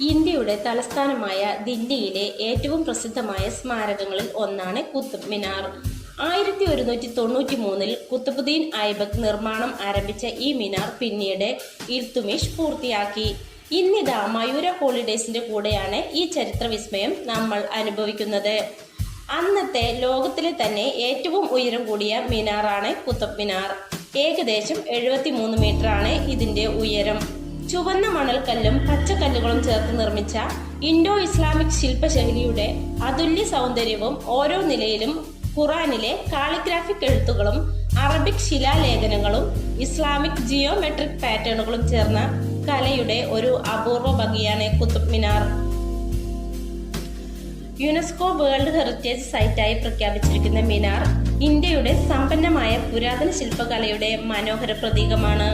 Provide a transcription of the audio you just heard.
ഇന്ത്യയുടെ തലസ്ഥാനമായ ദില്ലിയിലെ ഏറ്റവും പ്രസിദ്ധമായ സ്മാരകങ്ങളിൽ ഒന്നാണ് കുത്തുബ് മിനാർ. 1193 കുത്തുബുദ്ദീൻ ഐബക്ക് നിർമ്മാണം ആരംഭിച്ച ഈ മിനാർ പിന്നീട് ഇൽത്തുമിഷ് പൂർത്തിയാക്കി. ഇന്നിതാ മയൂര ഹോളിഡേയ്സിന്റെ കൂടെയാണ് ഈ ചരിത്ര വിസ്മയം നമ്മൾ അനുഭവിക്കുന്നത്. അന്നത്തെ ലോകത്തിലെ തന്നെ ഏറ്റവും ഉയരം കൂടിയ മിനാറാണ് കുത്തുബ് മിനാർ. ഏകദേശം 73 മീറ്ററാണ് ഇതിന്റെ ഉയരം. ചുവന്ന മണൽക്കല്ലും പച്ചക്കല്ലുകളും ചേർത്ത് നിർമ്മിച്ച ഇൻഡോ ഇസ്ലാമിക് ശില്പശൈലിയുടെ അതുല്യ സൗന്ദര്യവും ഓരോ നിലയിലും ഖുറാനിലെ കാളിഗ്രാഫിക് എഴുത്തുകളും അറബിക് ശിലാലേഖനങ്ങളും ഇസ്ലാമിക് ജിയോമെട്രിക് പാറ്റേണുകളും ചേർന്ന കലയുടെ ഒരു അപൂർവ ഭംഗിയാണ് Qutub Minar. UNESCO world heritage സൈറ്റായി പ്രഖ്യാപിച്ചിരിക്കുന്ന മിനാർ ഇന്ത്യയുടെ സമ്പന്നമായ പുരാതന ശില്പകലയുടെ മനോഹര പ്രതീകമാണ്.